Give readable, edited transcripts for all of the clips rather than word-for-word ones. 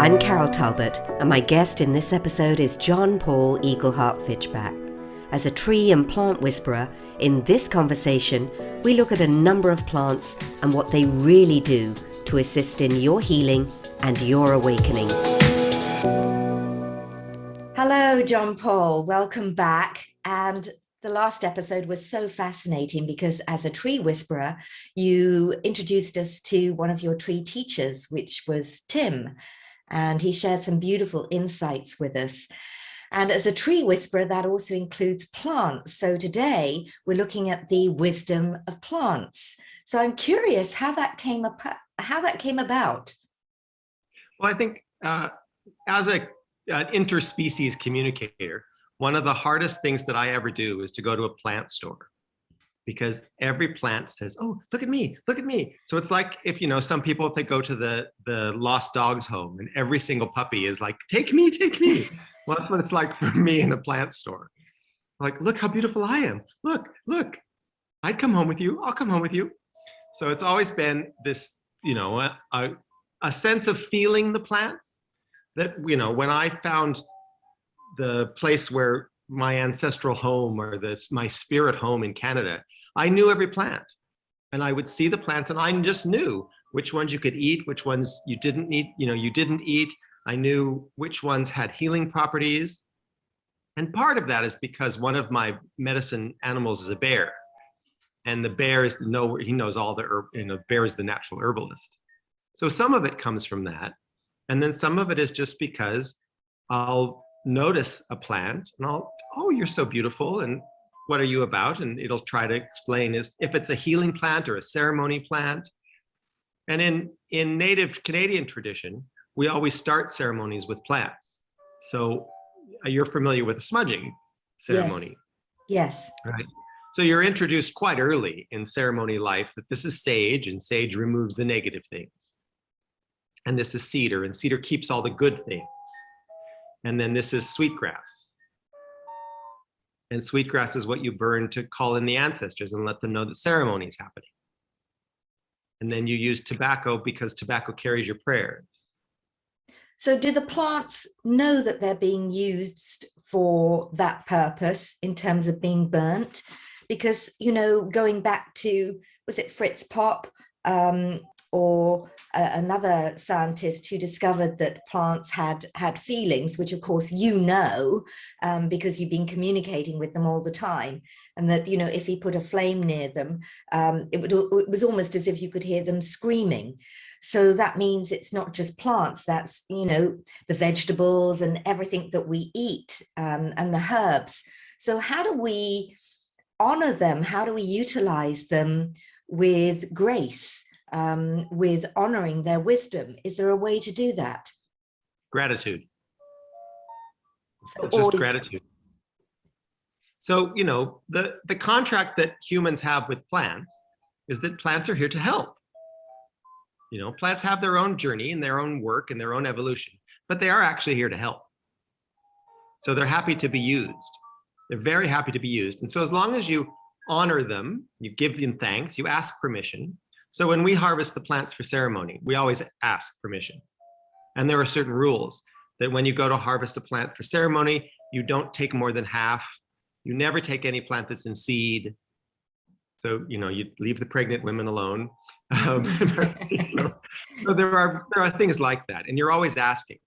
I'm Carol Talbot, and my guest in this episode is John Paul Eagleheart Fischbach. As a tree and plant whisperer, in this conversation, we look at a number of plants and what they really do to assist in your healing and your awakening. Hello, John Paul. Welcome back. And the last episode was so fascinating because as a tree whisperer, you introduced us to one of your tree teachers, which was Tim. And he shared some beautiful insights with us. And as a tree whisperer, that also includes plants. So today we're looking at the wisdom of plants. So I'm curious how that came about. Well, I think as an interspecies communicator, one of the hardest things that I ever do is to go to a plant store, because every plant says, "Oh, look at me, look at me." So it's like if some people, if they go to the lost dogs home and every single puppy is like, "Take me, take me." Well, that's what it's like for me in a plant store. Like, look how beautiful I am. Look, look. I'd come home with you. I'll come home with you. So it's always been this, a sense of feeling the plants that, when I found the place where my ancestral home or my spirit home in Canada, I knew every plant and I would see the plants and I just knew which ones you could eat, which ones you didn't eat, you didn't eat. I knew which ones had healing properties. And part of that is because one of my medicine animals is a bear. And the bear he knows all the herb, bear is the natural herbalist. So some of it comes from that. And then some of it is just because I'll notice a plant and oh, you're so beautiful. And what are you about? And it'll try to explain if it's a healing plant or a ceremony plant. And in native Canadian tradition, we always start ceremonies with plants. So you're familiar with the smudging ceremony. Yes. Right. So you're introduced quite early in ceremony life that this is sage, and sage removes the negative things. And this is cedar, and cedar keeps all the good things. And then this is sweetgrass. And sweetgrass is what you burn to call in the ancestors and let them know that ceremony is happening. And then you use tobacco because tobacco carries your prayers. So do the plants know that they're being used for that purpose in terms of being burnt? Because, going back to, was it Fritz Popp or another scientist who discovered that plants had feelings, which of course because you've been communicating with them all the time, and that if he put a flame near them, it was almost as if you could hear them screaming. So that means it's not just plants, that's the vegetables and everything that we eat, and the herbs. So how do we honor them? How do we utilize them with grace? With honoring their wisdom? Is there a way to do that? Gratitude. So just gratitude. So, the contract that humans have with plants is that plants are here to help. Plants have their own journey and their own work and their own evolution, but they are actually here to help. So they're happy to be used. They're very happy to be used. And so as long as you honor them, you give them thanks, you ask permission. So when we harvest the plants for ceremony, we always ask permission. And there are certain rules that when you go to harvest a plant for ceremony, you don't take more than half. You never take any plant that's in seed. So, you leave the pregnant women alone. So there are things like that. And you're always asking.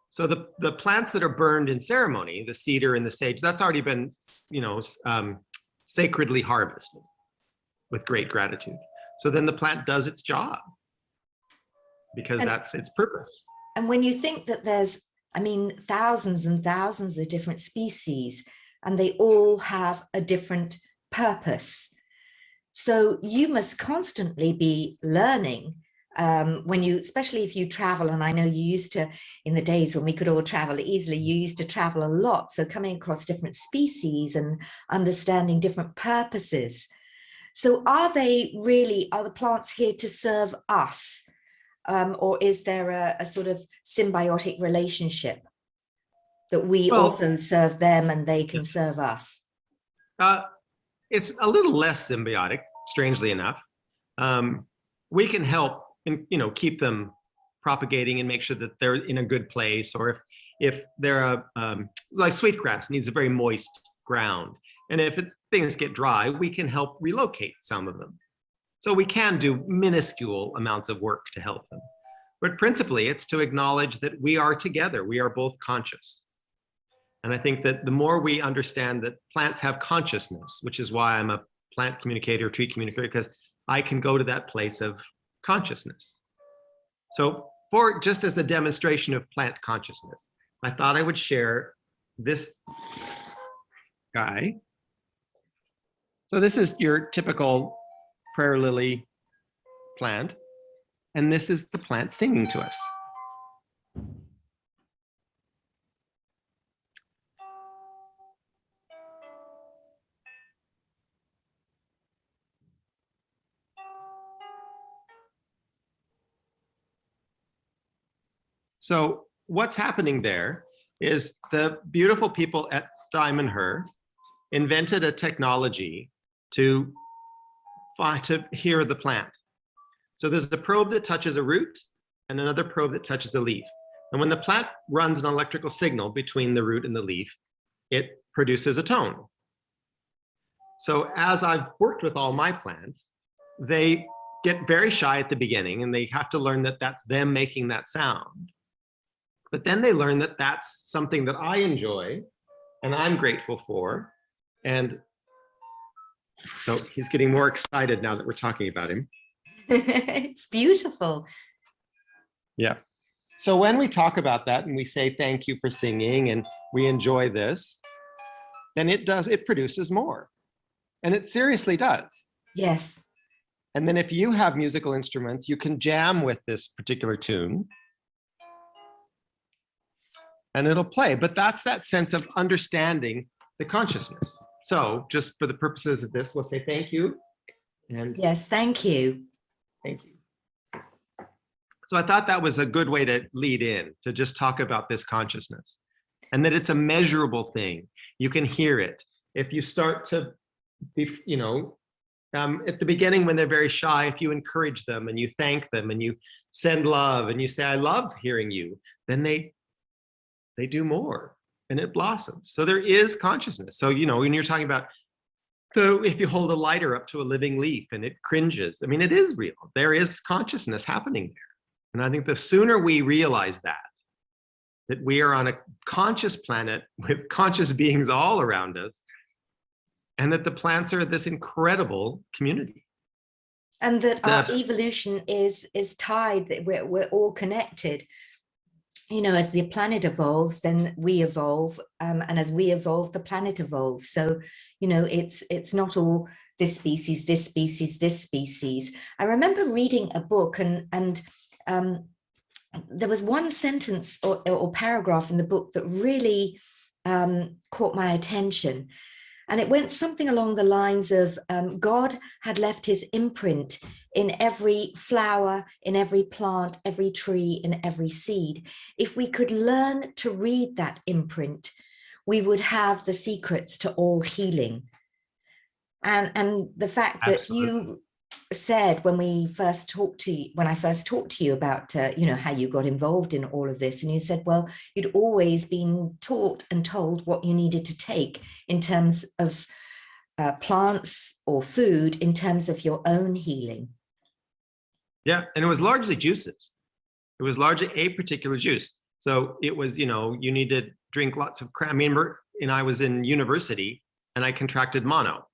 So the plants that are burned in ceremony, the cedar and the sage, that's already been, sacredly harvested with great gratitude. So then the plant does its job because that's its purpose. And when you think that there's, thousands and thousands of different species, and they all have a different purpose. So you must constantly be learning especially if you travel. And I know you used to, in the days when we could all travel easily, you used to travel a lot. So coming across different species and understanding different purposes. So are the plants here to serve us? Or is there a sort of symbiotic relationship that we also serve them and they can serve us? It's a little less symbiotic, strangely enough. We can help and keep them propagating and make sure that they're in a good place, or if they're like sweetgrass needs a very moist ground, and if things get dry, we can help relocate some of them. So we can do minuscule amounts of work to help them. But principally, it's to acknowledge that we are together. We are both conscious. And I think that the more we understand that plants have consciousness, which is why I'm a plant communicator, tree communicator, because I can go to that place of consciousness. So for just as a demonstration of plant consciousness, I thought I would share this guy. So this is your typical prayer lily plant. And this is the plant singing to us. So what's happening there is the beautiful people at Diamond Her invented a technology to hear the plant. So there's a probe that touches a root and another probe that touches a leaf. And when the plant runs an electrical signal between the root and the leaf, it produces a tone. So as I've worked with all my plants, they get very shy at the beginning and they have to learn that that's them making that sound. But then they learn that that's something that I enjoy and I'm grateful for. And so he's getting more excited now that we're talking about him. It's beautiful. Yeah. So when we talk about that and we say thank you for singing and we enjoy this, then it produces more. And it seriously does. Yes. And then if you have musical instruments, you can jam with this particular tune and it'll play. But that's that sense of understanding the consciousness. So just for the purposes of this, we'll say thank you. And yes, thank you. Thank you. So I thought that was a good way to lead in, to just talk about this consciousness and that it's a measurable thing. You can hear it. If you start to be, at the beginning when they're very shy, if you encourage them and you thank them and you send love and you say, I love hearing you, then they do more and it blossoms. So there is consciousness. So, when you're talking about if you hold a lighter up to a living leaf and it cringes, I mean, it is real. There is consciousness happening there. And I think the sooner we realize that we are on a conscious planet with conscious beings all around us, and that the plants are this incredible community. And that our evolution is tied, that we're all connected. As the planet evolves, then we evolve, and as we evolve, the planet evolves. So, it's not all this species, this species, this species. I remember reading a book, and there was one sentence or paragraph in the book that really caught my attention. And it went something along the lines of God had left his imprint in every flower, in every plant, every tree, in every seed. If we could learn to read that imprint, we would have the secrets to all healing. And the fact that you said when I first talked to you about how you got involved in all of this, and you said, well, you'd always been taught and told what you needed to take in terms of plants or food, in terms of your own healing. Yeah, and it was largely juices. It was largely a particular juice. So it was, you need to drink lots of I remember, and I was in university and I contracted mono,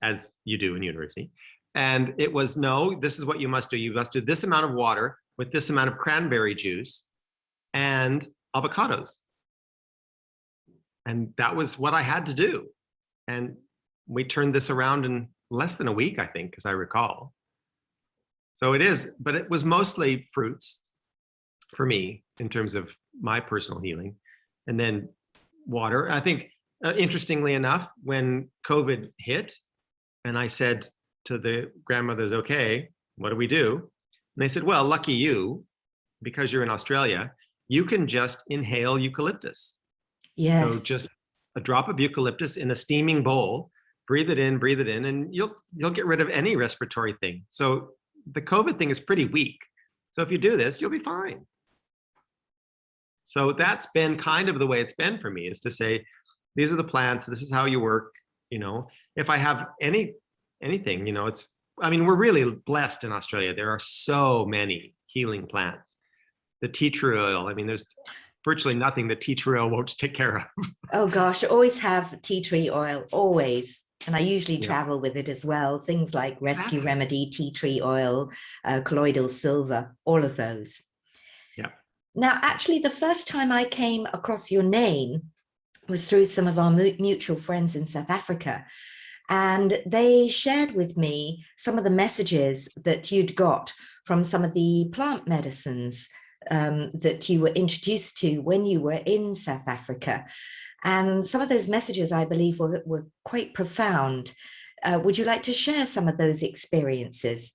as you do in university. And it was, no, this is what you must do. You must do this amount of water with this amount of cranberry juice and avocados. And that was what I had to do. And we turned this around in less than a week, I think, as I recall. So it is, but it was mostly fruits for me in terms of my personal healing. And then water. I think, interestingly enough, when COVID hit and I said to the grandmothers, okay, what do we do? And they said, well, lucky you, because you're in Australia, you can just inhale eucalyptus. Yes. So just a drop of eucalyptus in a steaming bowl, breathe it in, and you'll get rid of any respiratory thing. So the COVID thing is pretty weak. So if you do this, you'll be fine. So that's been kind of the way it's been for me, is to say, these are the plants, this is how you work. If I have anything, we're really blessed in Australia. There are so many healing plants. The tea tree oil, there's virtually nothing that tea tree oil won't take care of. Oh gosh, always have tea tree oil, always. And I usually travel with it as well. Things like Rescue Remedy, tea tree oil, colloidal silver, all of those. Yeah. Now, actually, the first time I came across your name was through some of our mutual friends in South Africa. And they shared with me some of the messages that you'd got from some of the plant medicines that you were introduced to when you were in South Africa. And some of those messages, I believe, were quite profound. Would you like to share some of those experiences?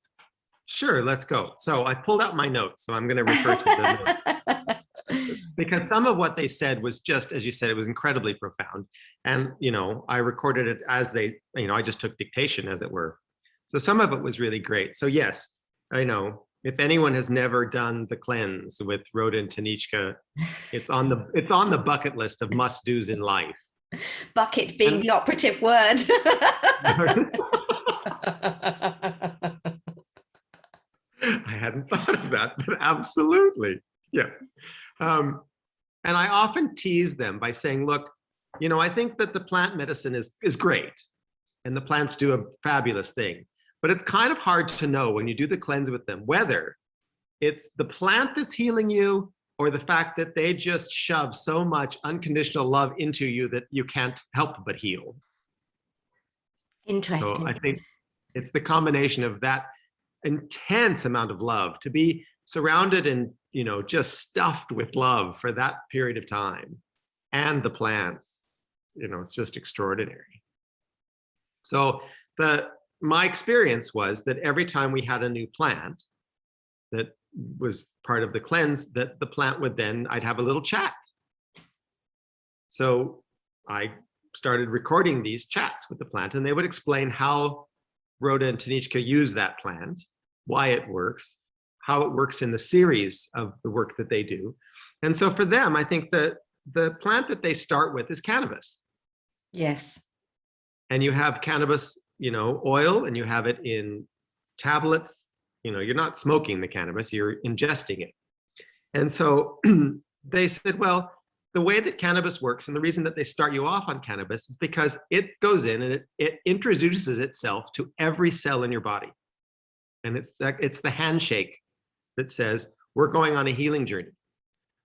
Sure, let's go. So I pulled out my notes, so I'm going to refer to the notes. Because some of what they said was just, as you said, it was incredibly profound. And, I recorded it as I just took dictation, as it were. So some of it was really great. So yes, I know. If anyone has never done the cleanse with Rhoda and Tanichka, it's on the bucket list of must-dos in life. Bucket being the operative word. I hadn't thought of that, but absolutely. Yeah. And I often tease them by saying, look, I think that the plant medicine is great, and the plants do a fabulous thing. But it's kind of hard to know when you do the cleanse with them, whether it's the plant that's healing you or the fact that they just shove so much unconditional love into you that you can't help but heal. Interesting. So I think it's the combination of that intense amount of love, to be surrounded and, just stuffed with love for that period of time, and the plants, it's just extraordinary. So my experience was that every time we had a new plant that was part of the cleanse, that the plant would then, I'd have a little chat. So I started recording these chats with the plant, and they would explain how Rhoda and Tanichka use that plant, why it works, how it works in the series of the work that they do. And so for them, I think that the plant that they start with is cannabis. Yes. And you have cannabis, oil, and you have it in tablets. You're not smoking the cannabis, you're ingesting it. And so they said, well, the way that cannabis works, and the reason that they start you off on cannabis, is because it goes in and it introduces itself to every cell in your body. And it's the handshake that says, we're going on a healing journey.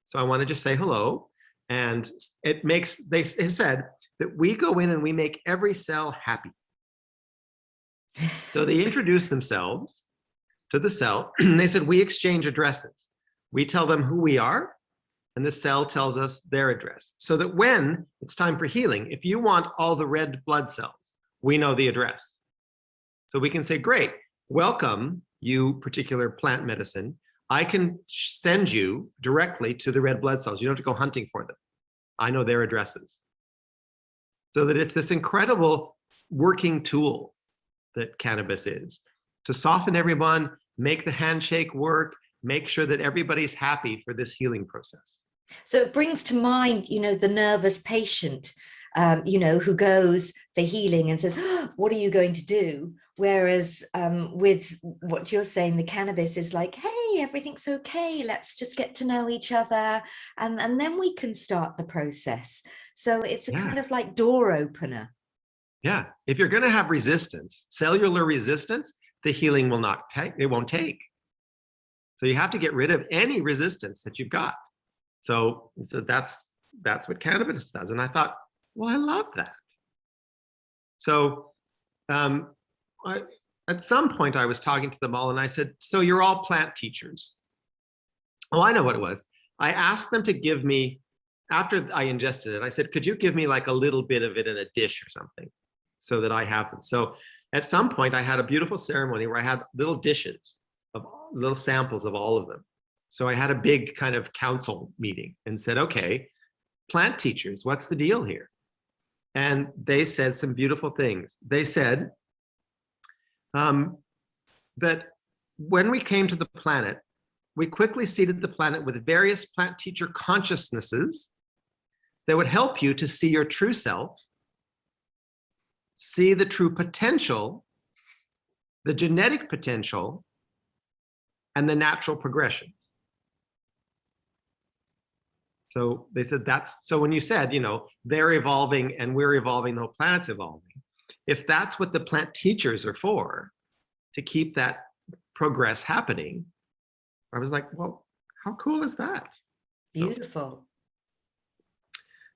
So I want to just say hello. And they said that we go in and we make every cell happy. So they introduce themselves to the cell. They said, we exchange addresses. We tell them who we are, and the cell tells us their address. So that when it's time for healing, if you want all the red blood cells, we know the address. So we can say, great, welcome, you particular plant medicine. I can send you directly to the red blood cells. You don't have to go hunting for them. I know their addresses. So that it's this incredible working tool that cannabis is, to soften everyone, make the handshake work, make sure that everybody's happy for this healing process. So it brings to mind, the nervous patient, who goes for healing and says, oh, what are you going to do? Whereas with what you're saying, the cannabis is like, hey, everything's okay. Let's just get to know each other. And then we can start the process. So it's a kind of like door opener. Yeah. If you're going to have resistance, cellular resistance, the healing will not take, it won't take. So you have to get rid of any resistance that you've got. So that's what cannabis does. And I thought, well, I love that. So at some point I was talking to them all and I said, so you're all plant teachers. Oh, I know what it was. I asked them to give me, after I ingested it, I said, could you give me like a little bit of it in a dish or something so that I have them? So at some point I had a beautiful ceremony where I had little dishes of little samples of all of them. So I had a big kind of council meeting and said, okay, plant teachers, what's the deal here? And they said some beautiful things. They said that when we came to the planet, we quickly seeded the planet with various plant teacher consciousnesses that would help you to see your true self, see the true potential, the genetic potential, and the natural progressions. So they said so when you said, they're evolving and we're evolving, the whole planet's evolving. If that's what the plant teachers are for, to keep that progress happening, I was like, well, how cool is that? Beautiful.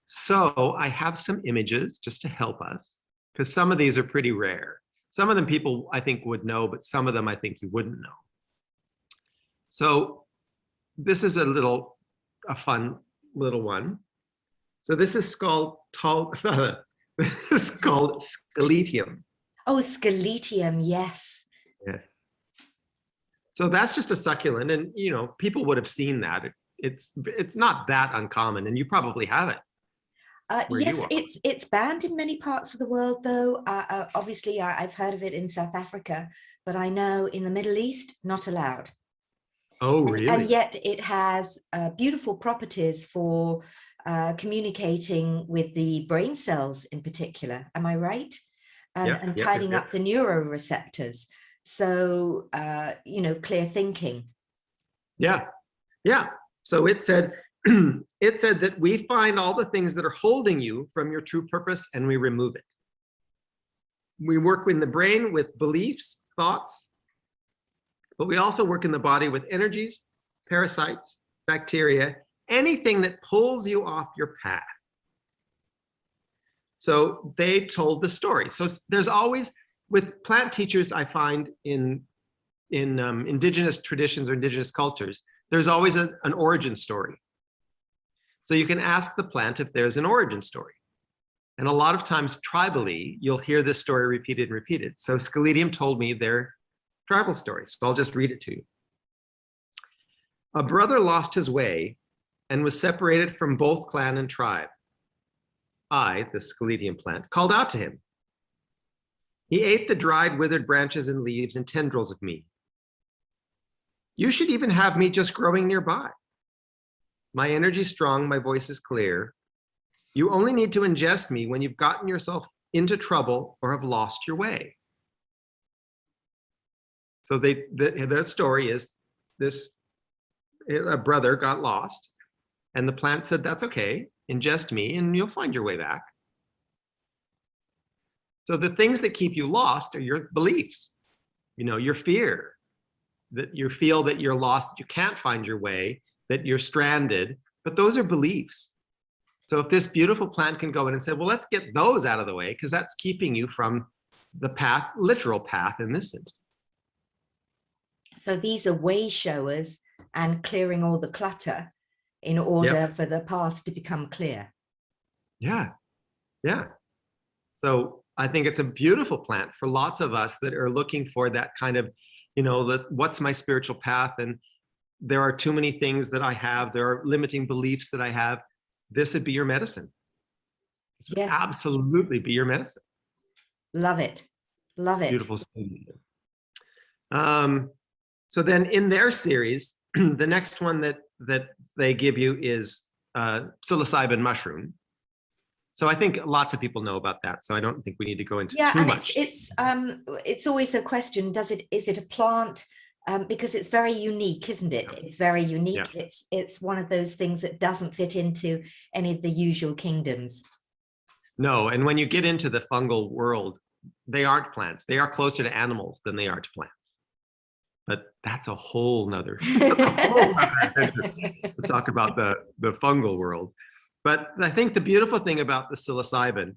So I have some images just to help us, because some of these are pretty rare. Some of them people I think would know, but some of them I think you wouldn't know. So this is a fun little one. So this is called this is called Scaletium. Oh, Scaletium, yes. Yeah. So that's just a succulent, and people would have seen that. It's not that uncommon, and you probably have it. Yes, it's banned in many parts of the world, though. Obviously, I've heard of it in South Africa, but I know in the Middle East, not allowed. Oh, really? And yet it has beautiful properties for communicating with the brain cells in particular. Am I right? And tidying up the neuroreceptors. So, clear thinking. Yeah. So it said, that we find all the things that are holding you from your true purpose and we remove it. We work in the brain with beliefs, thoughts, but we also work in the body with energies, parasites, bacteria, anything that pulls you off your path. So they told the story. So there's always, with plant teachers, I find in indigenous traditions or indigenous cultures, there's always an origin story. So you can ask the plant if there's an origin story. And a lot of times tribally, you'll hear this story repeated and repeated. So Scaletium told me their tribal story. So I'll just read it to you. A brother lost his way and was separated from both clan and tribe. I, the Scaletium plant, called out to him. He ate the dried, withered branches and leaves and tendrils of me. You should even have me just growing nearby. My energy's strong, my voice is clear. You only need to ingest me when you've gotten yourself into trouble or have lost your way. So the story is a brother got lost and the plant said, that's okay, ingest me and you'll find your way back. So the things that keep you lost are your beliefs, your fear, that you feel that you're lost, that you can't find your way, that you're stranded, but those are beliefs. So if this beautiful plant can go in and say, well, let's get those out of the way, because that's keeping you from the path, literal path in this instance. So these are way showers and clearing all the clutter in order for the path to become clear. Yeah. So I think it's a beautiful plant for lots of us that are looking for that kind of, what's my spiritual path? And there are too many things that I have. There are limiting beliefs that I have. This would be your medicine. This would absolutely be your medicine. Love it. Beautiful. So then in their series, the next one that they give you is psilocybin mushroom. So I think lots of people know about that. So I don't think we need to go into too much. It's always a question. Is it a plant? Because it's very unique, isn't it? It's very unique. Yeah. It's one of those things that doesn't fit into any of the usual kingdoms. No, and when you get into the fungal world, they aren't plants. They are closer to animals than they are to plants. But that's a whole nother. To talk about the fungal world. But I think the beautiful thing about the psilocybin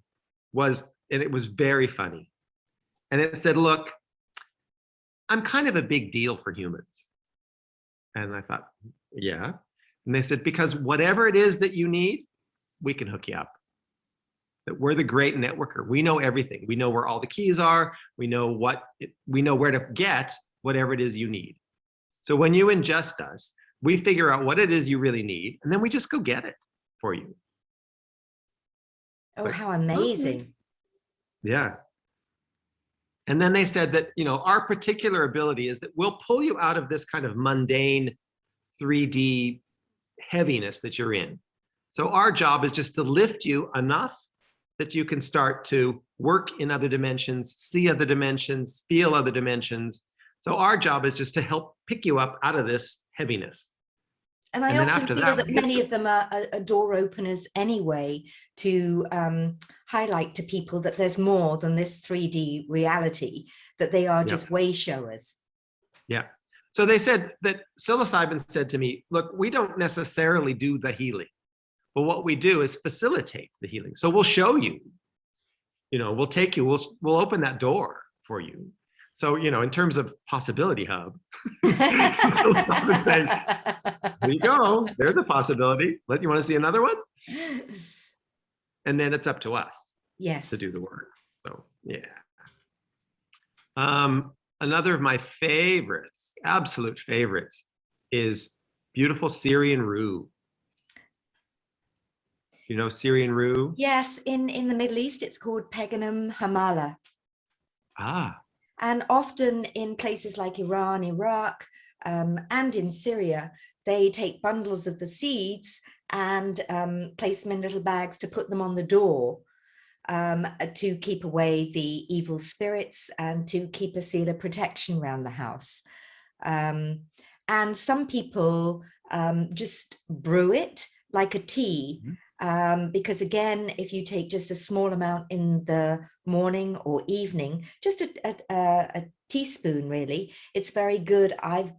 was, and it was very funny, and it said, look, I'm kind of a big deal for humans. And I thought, yeah. And they said, because whatever it is that you need, we can hook you up. That we're the great networker. We know everything. We know where all the keys are. We know where to get whatever it is you need. So when you ingest us, we figure out what it is you really need, and then we just go get it for you. Oh, how amazing. Yeah. And then they said that, our particular ability is that we'll pull you out of this kind of mundane 3D heaviness that you're in. So our job is just to lift you enough that you can start to work in other dimensions, see other dimensions, feel other dimensions. So our job is just to help pick you up out of this heaviness. And I often feel that many of them are door openers anyway, to highlight to people that there's more than this 3D reality, that they are just way showers. Yeah. So they said that psilocybin said to me, look, we don't necessarily do the healing, but what we do is facilitate the healing. So we'll show you, we'll take you, we'll open that door for you. So, in terms of possibility hub, psilocybin saying, there you go, there's a possibility. You want to see another one? And then it's up to us to do the work. So, yeah. Another of my favorites, absolute favorites, is beautiful Syrian Rue. You know Syrian Rue? Yes, in the Middle East, it's called Peganum Hamala. Ah. And often in places like Iran, Iraq, and in Syria, they take bundles of the seeds and place them in little bags to put them on the door, to keep away the evil spirits and to keep a seal of protection around the house. And some people just brew it like a tea. Because again, if you take just a small amount in the morning or evening, just a teaspoon really, it's very good. I've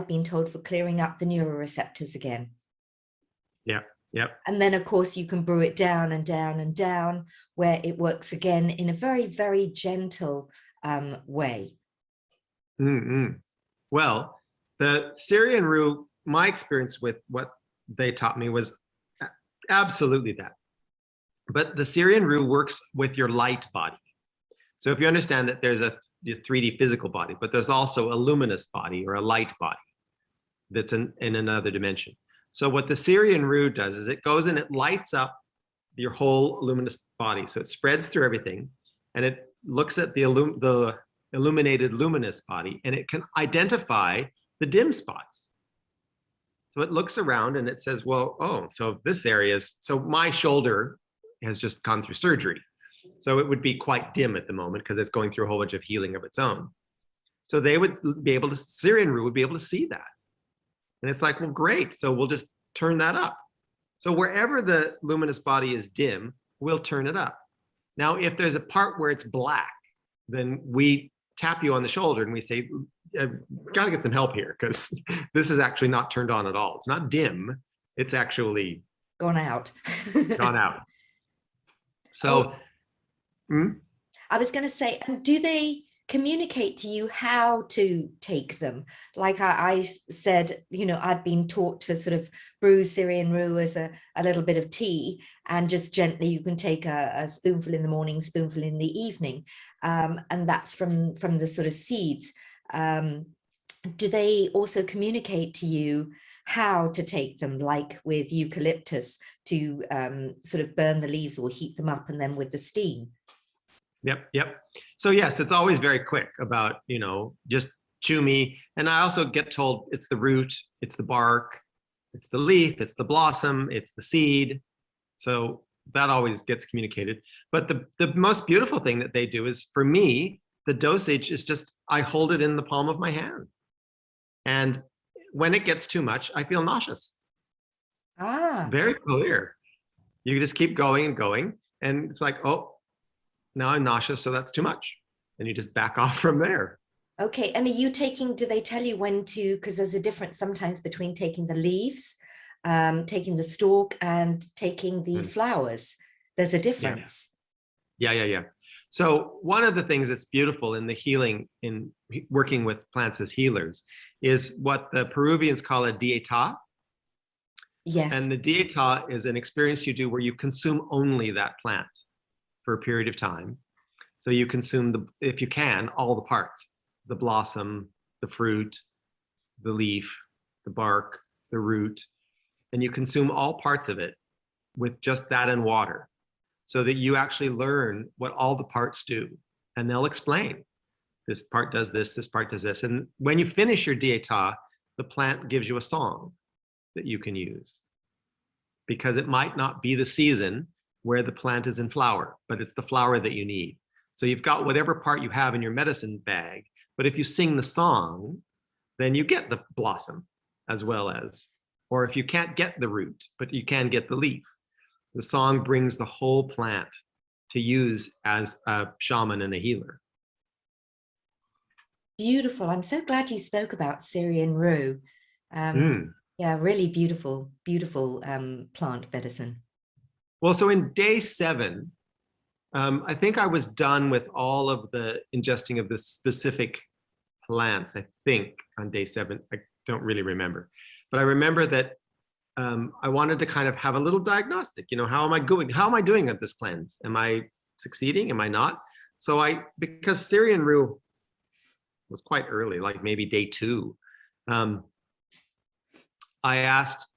been told, for clearing up the neuroreceptors again. Yep. And then of course you can brew it down and down and down, where it works again in a very, very gentle way. Well, the Syrian Rue, my experience with what they taught me was absolutely that. But the Syrian Rue works with your light body. So if you understand that there's a 3D physical body, but there's also a luminous body or a light body that's in another dimension. So what the Syrian Rue does is it goes and it lights up your whole luminous body. So it spreads through everything, and it looks at the illuminated luminous body, and it can identify the dim spots. So it looks around and it says, well, so this area so my shoulder has just gone through surgery. So it would be quite dim at the moment because it's going through a whole bunch of healing of its own. So they would be able to, Syrian Rue would be able to see that. And it's like, well, great. So we'll just turn that up. So wherever the luminous body is dim, we'll turn it up. Now, if there's a part where it's black, then we tap you on the shoulder and we say, got to get some help here, because this is actually not turned on at all. It's not dim. It's actually gone out. Gone out. So I was going to say, do they communicate to you how to take them? Like I said, I'd been taught to sort of brew Syrian Rue as a little bit of tea, and just gently you can take a spoonful in the morning, spoonful in the evening, and that's from the sort of seeds. Do they also communicate to you how to take them, like with eucalyptus, to sort of burn the leaves or heat them up, and then with the steam? Yep. So yes, it's always very quick about, just chew me. And I also get told it's the root, it's the bark, it's the leaf, it's the blossom, it's the seed. So that always gets communicated. But the most beautiful thing that they do is, for me, the dosage is just, I hold it in the palm of my hand. And when it gets too much, I feel nauseous. Very clear. You just keep going and going. And it's like, now I'm nauseous, so that's too much. And you just back off from there. Okay. And are you do they tell you when to, because there's a difference sometimes between taking the leaves, taking the stalk, and taking the flowers. There's a difference. Yeah. So one of the things that's beautiful in the healing, in working with plants as healers, is what the Peruvians call a dieta. Yes. And the dieta is an experience you do where you consume only that plant for a period of time. So you consume, if you can, all the parts: the blossom, the fruit, the leaf, the bark, the root, and you consume all parts of it with just that and water, so that you actually learn what all the parts do. And they'll explain, this part does this, this part does this. And when you finish your dieta, the plant gives you a song that you can use, because it might not be the season where the plant is in flower, but it's the flower that you need. So you've got whatever part you have in your medicine bag, but if you sing the song, then you get the blossom as well as, or if you can't get the root, but you can get the leaf, the song brings the whole plant to use as a shaman and a healer. Beautiful. I'm so glad you spoke about Syrian Rue. Yeah, really beautiful, beautiful plant medicine. Well, so in day 7, I think I was done with all of the ingesting of the specific plants, I think, on day 7. I don't really remember. But I remember that I wanted to kind of have a little diagnostic. You know, how am I going? How am I doing at this cleanse? Am I succeeding? Am I not? So because Syrian Rue was quite early, like maybe day 2, I asked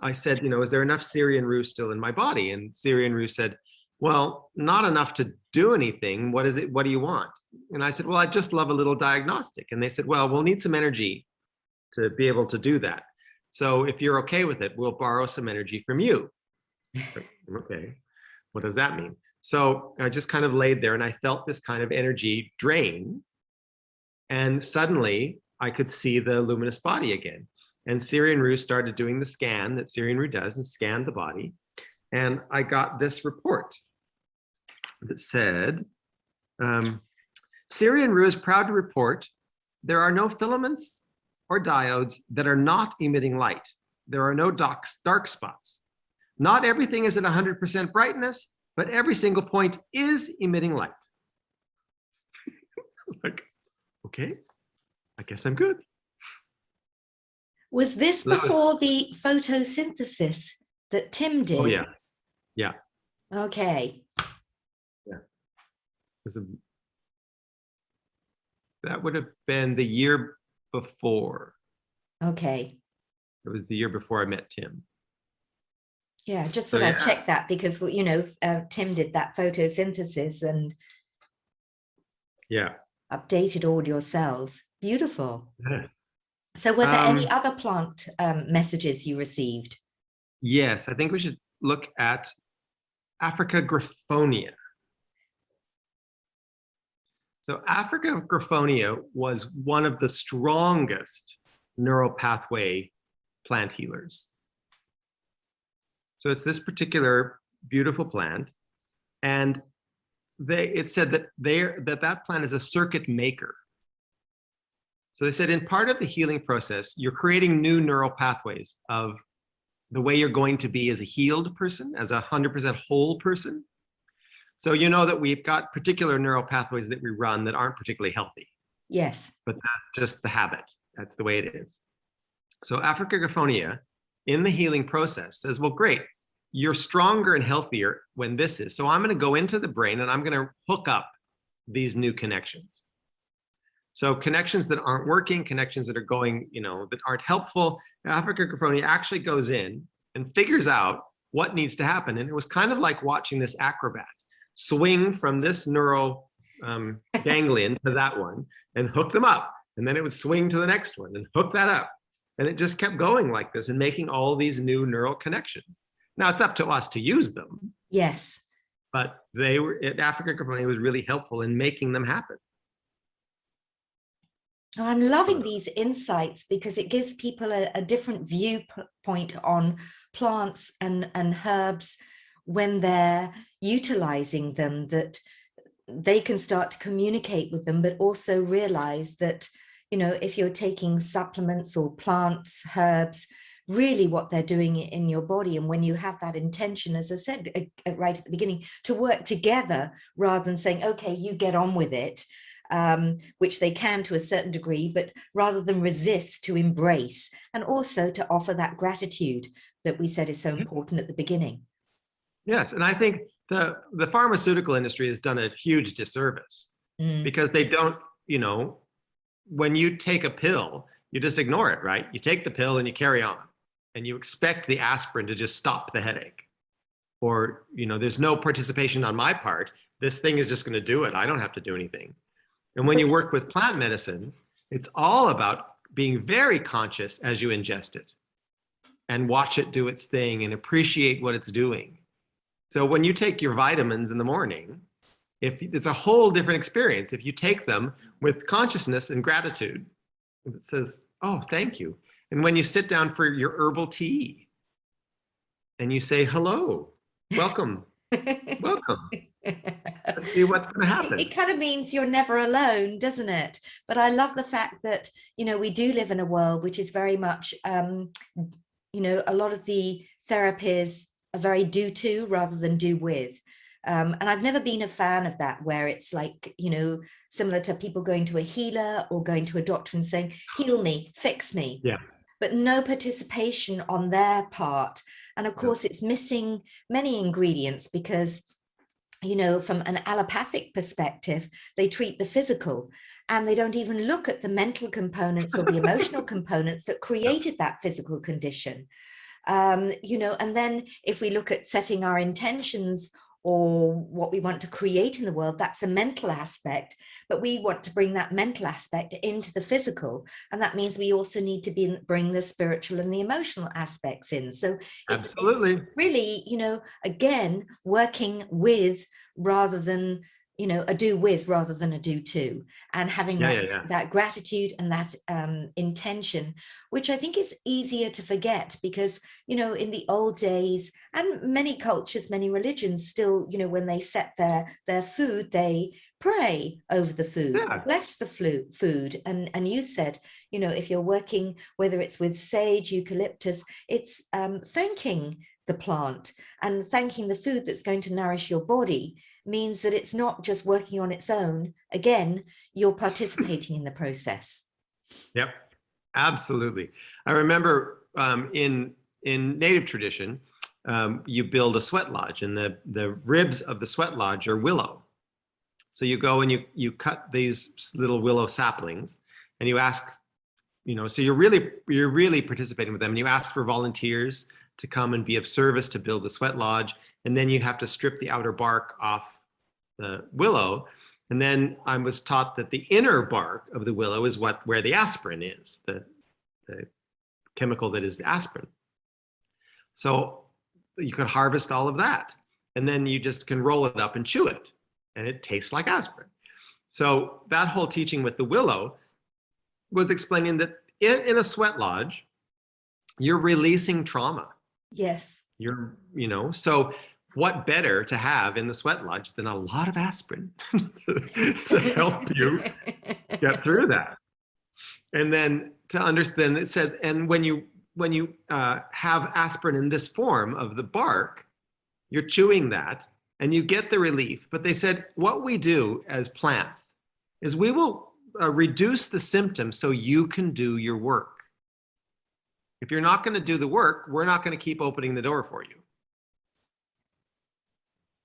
I said, you know, is there enough Syrian Rue still in my body? And Syrian Rue said, well, not enough to do anything. What is it? What do you want? And I said, well, I just love a little diagnostic. And they said, well, we'll need some energy to be able to do that. So if you're okay with it, we'll borrow some energy from you. Okay, what does that mean? So I just kind of laid there and I felt this kind of energy drain. And suddenly I could see the luminous body again. And Syrian Rue started doing the scan that Syrian Rue does and scanned the body. And I got this report that said, Syrian Rue is proud to report there are no filaments or diodes that are not emitting light. There are no dark spots. Not everything is at 100% brightness, but every single point is emitting light. Like, okay, I guess I'm good. Was this before the photosynthesis that Tim did? Oh, yeah. Yeah. Okay. Yeah. That would have been the year before. Okay. It was the year before I met Tim. Yeah, just thought I'd check that because, you know, Tim did that photosynthesis and updated all your cells. Beautiful. Yes. So were there any other plant messages you received? Yes, I think we should look at Africa griffonia. So Africa griffonia was one of the strongest neural pathway plant healers. So it's this particular beautiful plant, and it said that that plant is a circuit maker. So they said in part of the healing process, you're creating new neural pathways of the way you're going to be as a healed person, as a 100% whole person. So you know that we've got particular neural pathways that we run that aren't particularly healthy. Yes. But that's just the habit. That's the way it is. So Africa griffonia in the healing process says, well, great, you're stronger and healthier when this is. So I'm going to go into the brain and I'm going to hook up these new connections. So connections that aren't working, connections that are going, you know, that aren't helpful, Africa griffonia actually goes in and figures out what needs to happen. And it was kind of like watching this acrobat swing from this neural ganglion to that one and hook them up. And then it would swing to the next one and hook that up. And it just kept going like this and making all these new neural connections. Now it's up to us to use them. Yes. But Africa griffonia was really helpful in making them happen. Oh, I'm loving these insights because it gives people a different viewpoint on plants and herbs when they're utilizing them, that they can start to communicate with them, but also realize that, you know, if you're taking supplements or plants, herbs, really what they're doing in your body. And when you have that intention, as I said right at the beginning, to work together rather than saying, okay, you get on with it, which they can to a certain degree, but rather than resist, to embrace, and also to offer that gratitude that we said is so important at the beginning. Yes, and I think the pharmaceutical industry has done a huge disservice because they don't, you know, when you take a pill, you just ignore it, right? You take the pill and you carry on, and you expect the aspirin to just stop the headache. Or, you know, there's no participation on my part. This thing is just going to do it. I don't have to do anything. And when you work with plant medicines, it's all about being very conscious as you ingest it and watch it do its thing and appreciate what it's doing. So when you take your vitamins in the morning, if it's a whole different experience, if you take them with consciousness and gratitude, it says, oh, thank you. And when you sit down for your herbal tea and you say, hello, welcome, welcome. Let's see what's going to happen. It kind of means you're never alone, doesn't it? But I love the fact that, we do live in a world which is very much, a lot of the therapies are very do to rather than do with. And I've never been a fan of that, where it's like, similar to people going to a healer or going to a doctor and saying, heal me, fix me. Yeah. But no participation on their part. And of course, it's missing many ingredients because, from an allopathic perspective, they treat the physical and they don't even look at the mental components or the emotional components that created that physical condition. And then if we look at setting our intentions or what we want to create in the world, that's a mental aspect, but we want to bring that mental aspect into the physical. And that means we also need to bring the spiritual and the emotional aspects in. So absolutely, it's really, again, working with rather than, a do with rather than a do to, and having that gratitude and that intention, which I think is easier to forget because, in the old days and many cultures, many religions still, when they set their food, they pray over the food, bless the food. And you said, if you're working, whether it's with sage, eucalyptus, it's thanking the plant and thanking the food that's going to nourish your body means that it's not just working on its own. Again, you're participating in the process. Yep, absolutely. I remember in native tradition, you build a sweat lodge, and the ribs of the sweat lodge are willow. So you go and you cut these little willow saplings, and you ask, so you're really participating with them, and you ask for volunteers to come and be of service to build the sweat lodge, and then you have to strip the outer bark off the willow. And then I was taught that the inner bark of the willow is where the aspirin is, the chemical that is the aspirin. So you could harvest all of that, and then you just can roll it up and chew it, and it tastes like aspirin. So that whole teaching with the willow was explaining that in a sweat lodge, you're releasing trauma. Yes. So what better to have in the sweat lodge than a lot of aspirin to help you get through that? And then to understand, it said, and when you have aspirin in this form of the bark, you're chewing that and you get the relief. But they said, what we do as plants is we will reduce the symptoms so you can do your work. If you're not going to do the work, we're not going to keep opening the door for you.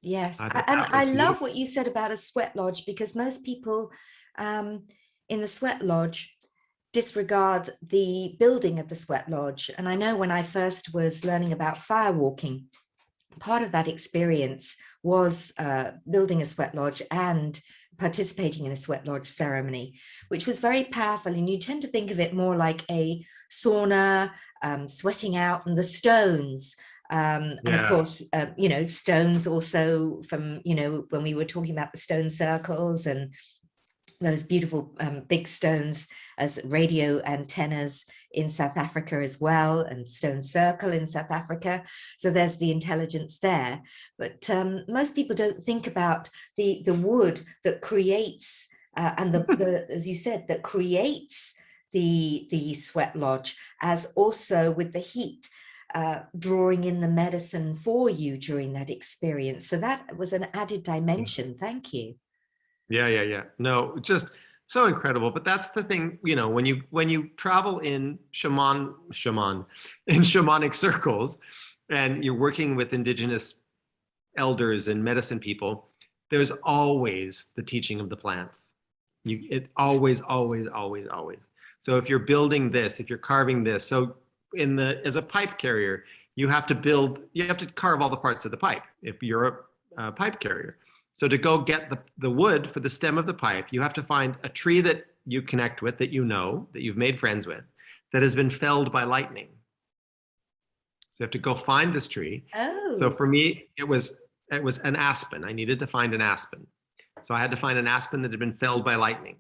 Yes. And I love what you said about a sweat lodge, because most people in the sweat lodge disregard the building of the sweat lodge. And I know when I first was learning about firewalking, part of that experience was building a sweat lodge and participating in a sweat lodge ceremony, which was very powerful. And you tend to think of it more like a sauna, sweating out, and the stones. And of course, stones also from, when we were talking about the stone circles and those beautiful big stones as radio antennas in South Africa as well, and stone circle in South Africa. So there's the intelligence there. But most people don't think about the wood that creates, and the as you said, that creates the sweat lodge, as also with the heat drawing in the medicine for you during that experience. So that was an added dimension. Thank you. Yeah. No, just so incredible. But that's the thing, when you travel in shamanic circles, and you're working with indigenous elders and medicine people, there's always the teaching of the plants. It always. So if you're building this, if you're carving this, so as a pipe carrier, you have to carve all the parts of the pipe if you're a pipe carrier. So to go get the wood for the stem of the pipe, you have to find a tree that you connect with, that you know, that you've made friends with, that has been felled by lightning. So you have to go find this tree. Oh. So for me, it was an aspen. I needed to find an aspen. So I had to find an aspen that had been felled by lightning.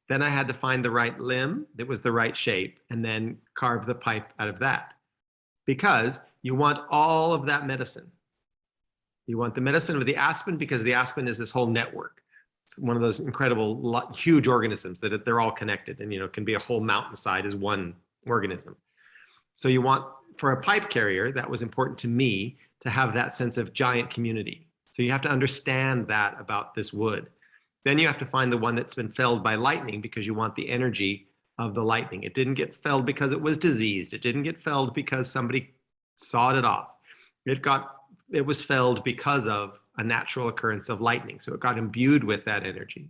Then I had to find the right limb that was the right shape and then carve the pipe out of that. Because you want all of that medicine. You want the medicine of the aspen because the aspen is this whole network. It's one of those incredible, huge organisms that they're all connected and, can be a whole mountainside as one organism. So you want, for a pipe carrier, that was important to me to have that sense of giant community. So you have to understand that about this wood. Then you have to find the one that's been felled by lightning because you want the energy of the lightning. It didn't get felled because it was diseased. It didn't get felled because somebody sawed it off. It was felled because of a natural occurrence of lightning. So it got imbued with that energy.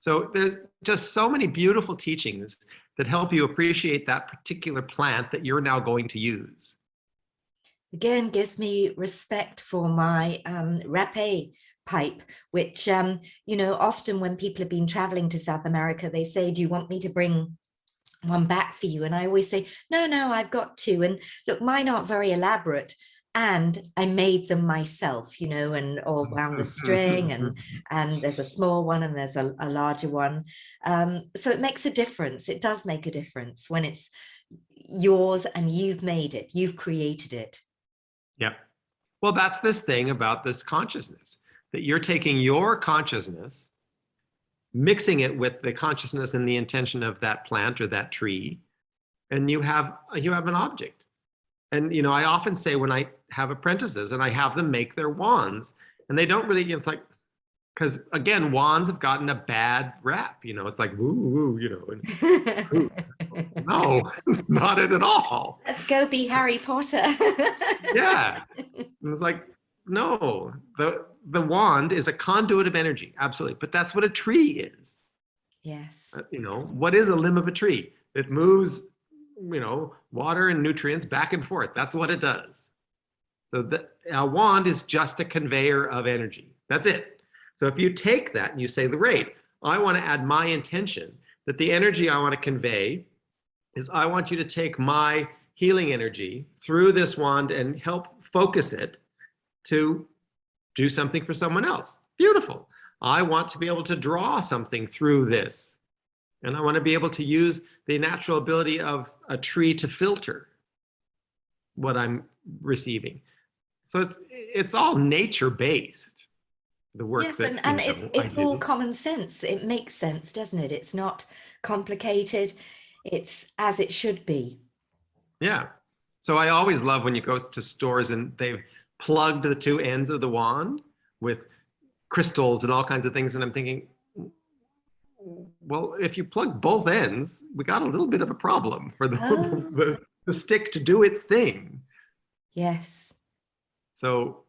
So there's just so many beautiful teachings that help you appreciate that particular plant that you're now going to use. Again, gives me respect for my rapé pipe, which, often when people have been traveling to South America, they say, do you want me to bring one back for you? And I always say, no, I've got two. And look, mine aren't very elaborate. And I made them myself, and all wound the string, and there's a small one and there's a larger one. So it makes a difference. It does make a difference when it's yours and you've made it, you've created it. Yep. Well, that's this thing about this consciousness, that you're taking your consciousness, mixing it with the consciousness and the intention of that plant or that tree, and you have an object. And, I often say when I have apprentices and I have them make their wands, and they don't really, it's like, because again, wands have gotten a bad rap, it's like, woo, and, ooh, no, not it at all. Let's go be Harry Potter. Yeah. And it's like, no, the wand is a conduit of energy, absolutely. But that's what a tree is. Yes. What is a limb of a tree? It moves, water and nutrients back and forth. That's what it does. So a wand is just a conveyor of energy. That's it. So if you take that and you say, great, I want to add my intention, that the energy I want to convey is I want you to take my healing energy through this wand and help focus it to do something for someone else. Beautiful. I want to be able to draw something through this. And I want to be able to use the natural ability of a tree to filter what I'm receiving. So it's all nature-based, the work. Yes, that and it's all common sense. It makes sense, doesn't it? It's not complicated. It's as it should be. Yeah. So I always love when you go to stores and they've plugged the two ends of the wand with crystals and all kinds of things. And I'm thinking, well, if you plug both ends, we got a little bit of a problem for the stick to do its thing. Yes. So,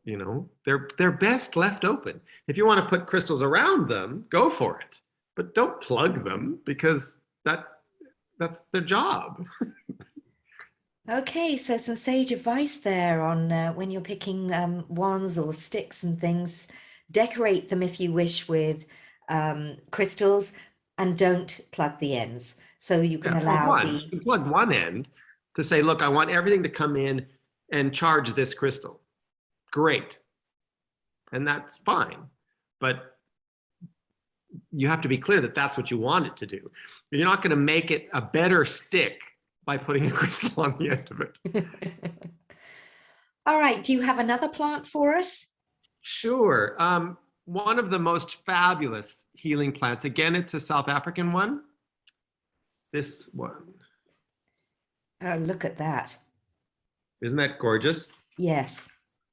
they're best left open. If you want to put crystals around them, go for it. But don't plug them because that's their job. Okay, so some sage advice there on when you're picking wands or sticks and things. Decorate them if you wish with crystals, and don't plug the ends. So you can allow you plug one end to say, look, I want everything to come in and charge this crystal. Great. And that's fine. But you have to be clear that that's what you want it to do. You're not going to make it a better stick by putting a crystal on the end of it. All right. Do you have another plant for us? Sure. One of the most fabulous healing plants, again, it's a South African one. This one. Oh, look at that. Isn't that gorgeous? Yes.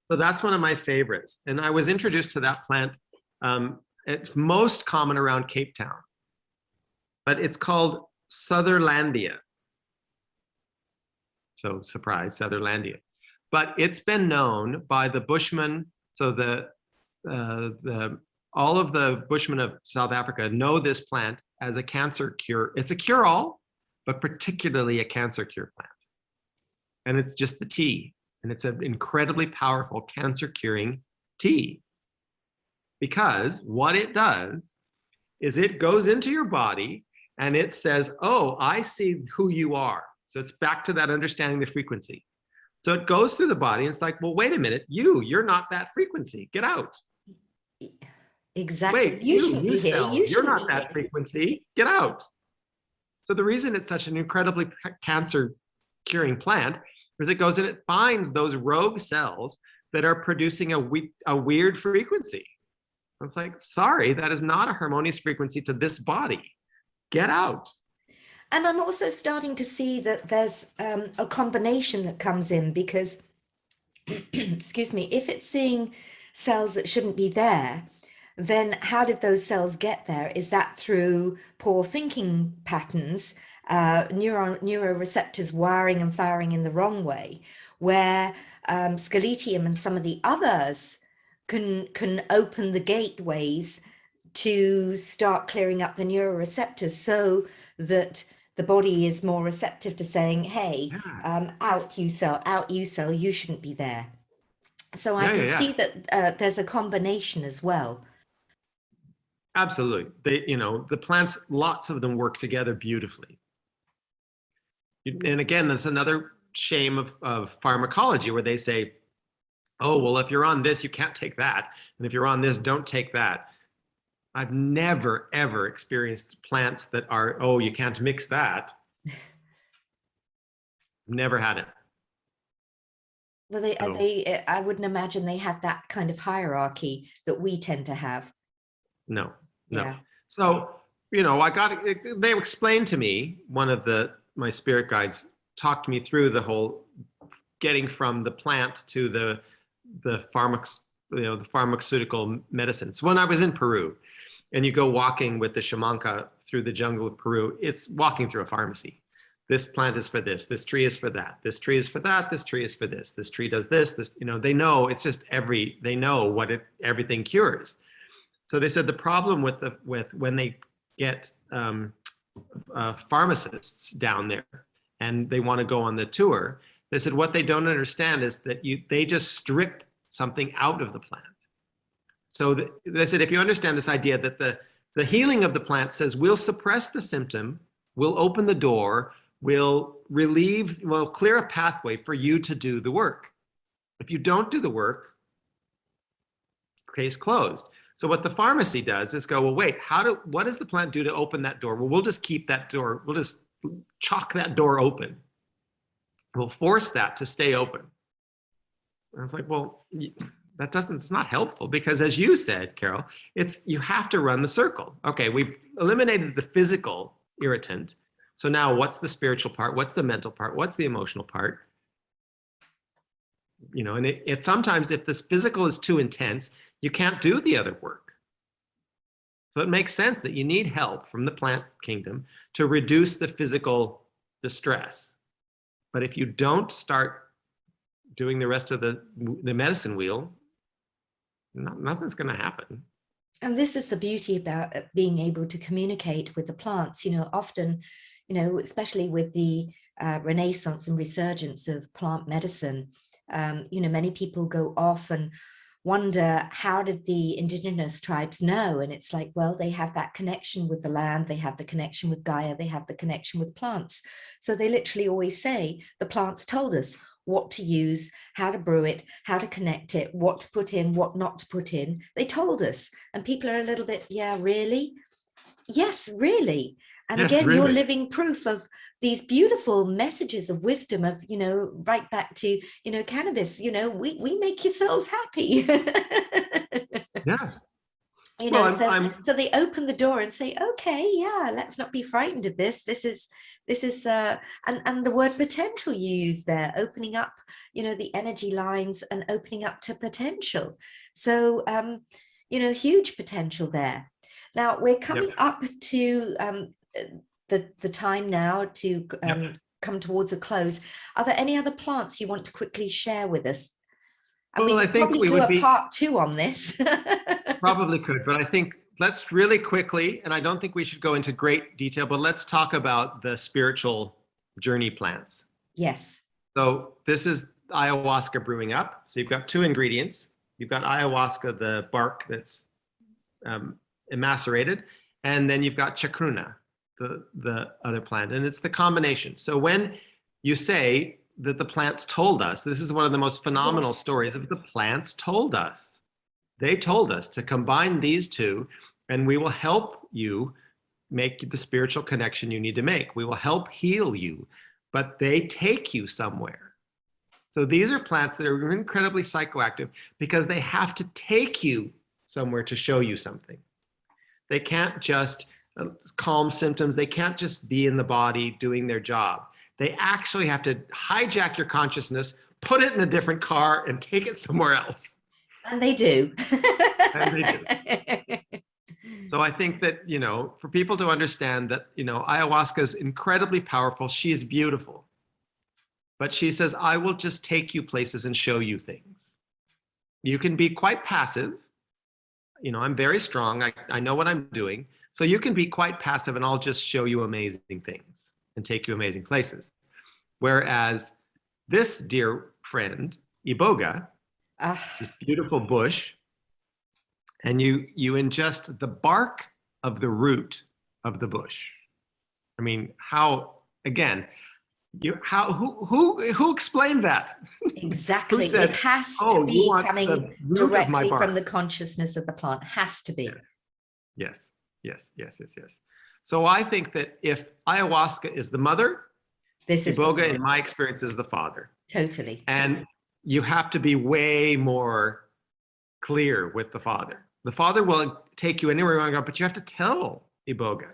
So that's one of my favorites. And I was introduced to that plant. It's most common around Cape Town, but it's called Southerlandia. So surprise, Southerlandia. But it's been known by the Bushmen. So all of the Bushmen of South Africa know this plant as a cancer cure. It's a cure-all, but particularly a cancer cure plant. And it's just the tea. And it's an incredibly powerful cancer curing tea. Because what it does is it goes into your body and it says, oh, I see who you are. So it's back to that understanding the frequency. So it goes through the body and it's like, well, wait a minute, you're not that frequency. Get out. Exactly. Wait, You shouldn't you be here. cell, You you're shouldn't not be that here. frequency. Get out. So the reason it's such an incredibly cancer curing plant is it goes and it finds those rogue cells that are producing a weird frequency. It's like, sorry, that is not a harmonious frequency to this body. Get out. And I'm also starting to see that there's a combination that comes in because, excuse me, if it's seeing cells that shouldn't be there, then how did those cells get there? Is that through poor thinking patterns, neuroreceptors wiring and firing in the wrong way, where scaletium and some of the others can open the gateways to start clearing up the neuroreceptors so that the body is more receptive to saying, hey, out you cell, you shouldn't be there. So I can see that there's a combination as well. Absolutely. The plants, lots of them work together beautifully. And again, that's another shame of pharmacology where they say, oh, well, if you're on this, you can't take that. And if you're on this, don't take that. I've never, ever experienced plants that are, oh, you can't mix that. Never had it. Well, I wouldn't imagine they have that kind of hierarchy that we tend to have. No. Yeah. So, they explained to me, one of my spirit guides talked me through the whole getting from the plant to the pharmaceutical medicines. When I was in Peru, and you go walking with the shamanka through the jungle of Peru, it's walking through a pharmacy. This plant is for this tree is for that, this tree is for that, this tree is for this tree does this, they know, it's just they know what everything cures. So they said the problem with when they get pharmacists down there and they want to go on the tour, they said what they don't understand is that they just strip something out of the plant. So they said, if you understand this idea that the healing of the plant says we'll suppress the symptom, we'll open the door, we'll clear a pathway for you to do the work. If you don't do the work, case closed. So what the pharmacy does is go, well, wait, what does the plant do to open that door? Well, we'll just keep that door, we'll just chalk that door open. We'll force that to stay open. And I was like, well, it's not helpful because as you said, Carol, you have to run the circle. Okay, we've eliminated the physical irritant. So now what's the spiritual part? What's the mental part? What's the emotional part? And it sometimes if this physical is too intense, you can't do the other work. So it makes sense that you need help from the plant kingdom to reduce the physical distress. But if you don't start doing the rest of the medicine wheel, nothing's going to happen. And this is the beauty about being able to communicate with the plants. Often, especially with the renaissance and resurgence of plant medicine, many people go off and wonder, how did the indigenous tribes know? And it's like, well, they have that connection with the land, they have the connection with Gaia, they have the connection with plants. So they literally always say, the plants told us what to use, how to brew it, how to connect it, what to put in, what not to put in. They told us. And people are a little bit, yeah, really? Yes, really. And yes, again, really. you're living proof of these beautiful messages of wisdom of, right back to, cannabis, we make yourselves happy. Yeah. So they open the door and say, okay, yeah, let's not be frightened of this. This is and the word potential you use there, opening up, the energy lines and opening up to potential. So, huge potential there. Now we're coming up to the time now to come towards a close. Are there any other plants you want to quickly share with us? And we could probably do a part 2 on this. Probably could, but I think let's really quickly, and I don't think we should go into great detail, but let's talk about the spiritual journey plants. Yes. So this is ayahuasca brewing up. So you've got 2 ingredients. You've got ayahuasca, the bark that's macerated, and then you've got chacruna, the other plant, and it's the combination. So when you say that the plants told us, this is one of the most phenomenal Yes. stories of the plants told us. They told us to combine these two, and we will help you make the spiritual connection you need to make. We will help heal you, but they take you somewhere. So these are plants that are incredibly psychoactive because they have to take you somewhere to show you something. They can't just calm symptoms. They can't just be in the body doing their job. They actually have to hijack your consciousness, put it in a different car, and take it somewhere else. And they do. And they do. So I think that, for people to understand that, ayahuasca is incredibly powerful. She is beautiful. But she says, I will just take you places and show you things. You can be quite passive. I'm very strong. I know what I'm doing. So you can be quite passive and I'll just show you amazing things and take you amazing places. Whereas this dear friend, Iboga, this beautiful bush, and you ingest the bark of the root of the bush. I mean, how, again, who explained that? Exactly. Who said, it has oh, to be coming directly from from the consciousness of the plant. Has to be. Yes. So I think that if ayahuasca is the mother, this is Iboga, in my experience, is the father. Totally. And you have to be way more clear with the father. The father will take you anywhere you want to go, but you have to tell Iboga.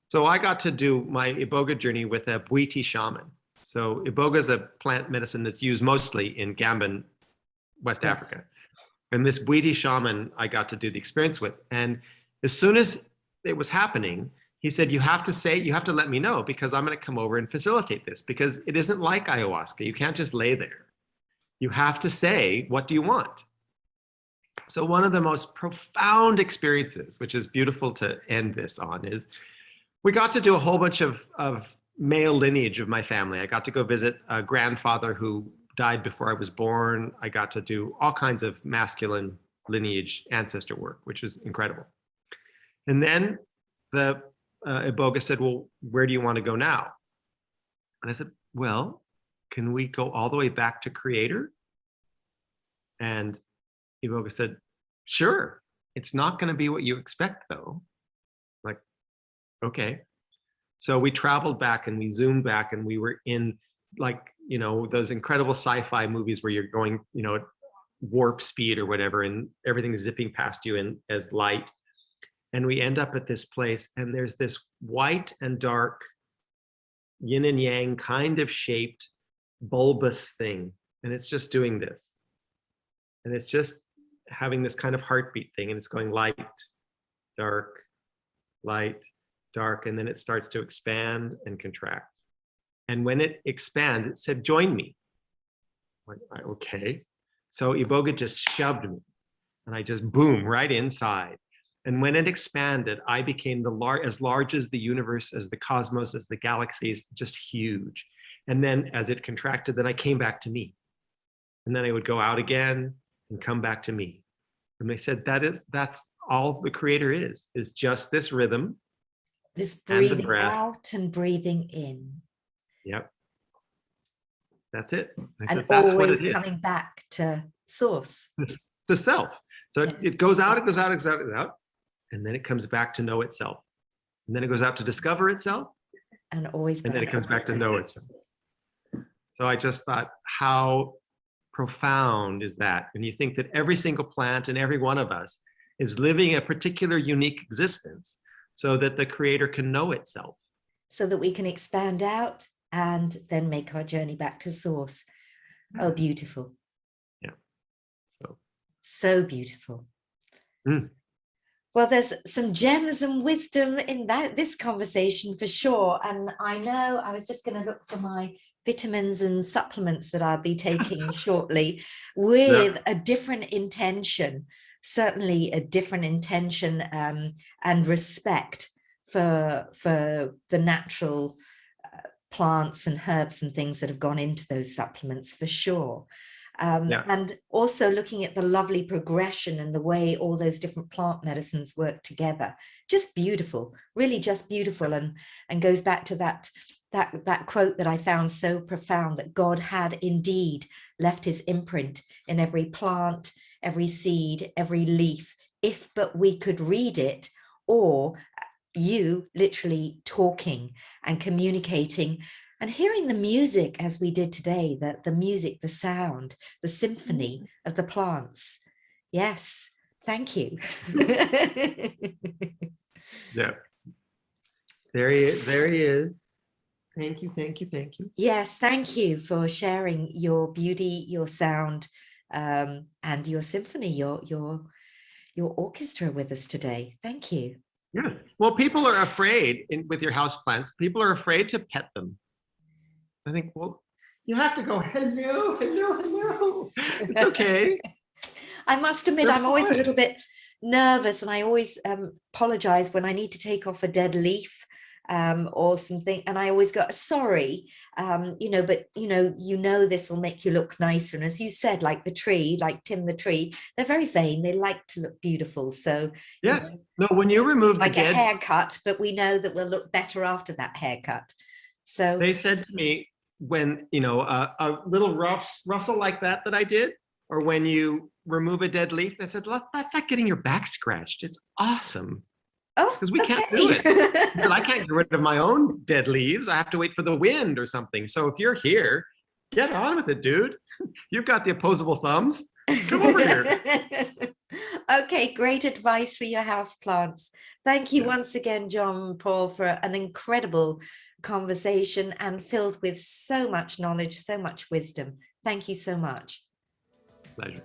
So I got to do my Iboga journey with a Bwiti shaman. So Iboga is a plant medicine that's used mostly in Gambian, West Africa. And this Bwiti shaman I got to do the experience with. And as soon as it was happening, he said, you have to let me know because I'm going to come over and facilitate this because it isn't like ayahuasca. You can't just lay there. You have to say, what do you want? So one of the most profound experiences, which is beautiful to end this on, is we got to do a whole bunch of male lineage of my family. I got to go visit a grandfather who died before I was born. I got to do all kinds of masculine lineage ancestor work, which was incredible. And then the Iboga said, well, where do you want to go now? And I said, well, can we go all the way back to Creator? And Iboga said, sure. It's not going to be what you expect, though. Like, okay. So we traveled back and we zoomed back and we were in those incredible sci-fi movies where you're going, at warp speed or whatever, and everything is zipping past you in as light. And we end up at this place and there's this white and dark yin and yang kind of shaped bulbous thing. And it's just doing this. And it's just having this kind of heartbeat thing. And it's going light, dark, light, dark. And then it starts to expand and contract. And when it expands, it said, join me. I'm like, okay. So Iboga just shoved me. And I just boom, right inside. And when it expanded, I became as large as the universe, as the cosmos, as the galaxies, just huge. And then as it contracted, then I came back to me. And then I would go out again and come back to me. And they said, that's all the Creator is just this rhythm. This breathing out and breathing in. Yep. That's it. I and said, that's always what it is. Coming back to source. The self. So Yes. it goes out, it goes out, it goes out, it goes out. And then it comes back to know itself. And then it goes out to discover itself. And always. And then it comes back to know itself. So I just thought, how profound is that? And you think that every single plant and every one of us is living a particular unique existence so that the Creator can know itself. So that we can expand out and then make our journey back to source. Oh, beautiful. Yeah. So beautiful. Mm. Well, there's some gems and wisdom in this conversation for sure. And I know I was just going to look for my vitamins and supplements that I'll be taking shortly with a different intention, certainly a different intention and respect for the natural plants and herbs and things that have gone into those supplements for sure. And also looking at the lovely progression and the way all those different plant medicines work together. Just beautiful, really just beautiful, and goes back to that quote that I found so profound, that God had indeed left his imprint in every plant, every seed, every leaf, if but we could read it, or you literally talking and communicating and hearing the music as we did today, the music, the sound, the symphony of the plants. Yes, thank you. Yeah. There he is. Thank you, thank you, thank you. Yes, thank you for sharing your beauty, your sound, and your symphony, your orchestra with us today. Thank you. Yes. Well, people are afraid with your houseplants. People are afraid to pet them. I think, well, you have to go, hello, hello, hello. It's okay. I must admit, I'm always a little bit nervous, and I always apologize when I need to take off a dead leaf or something, and I always go, sorry, but this will make you look nicer. And as you said, like the tree, like Tim the tree, they're very vain, they like to look beautiful. So yeah, no, when you remove like the dead, a haircut, but we know that we'll look better after that haircut. So they said to me, when a little rustle like that I did, or when you remove a dead leaf, they said, that's like getting your back scratched. It's awesome. oh, because we can't do it. But I can't get rid of my own dead leaves. I have to wait for the wind or something. So if you're here, get on with it, dude. You've got the opposable thumbs. Come over here. Okay, great advice for your houseplants. Thank you once again, John Paul, for an incredible conversation and filled with so much knowledge, so much wisdom. Thank you so much. Pleasure.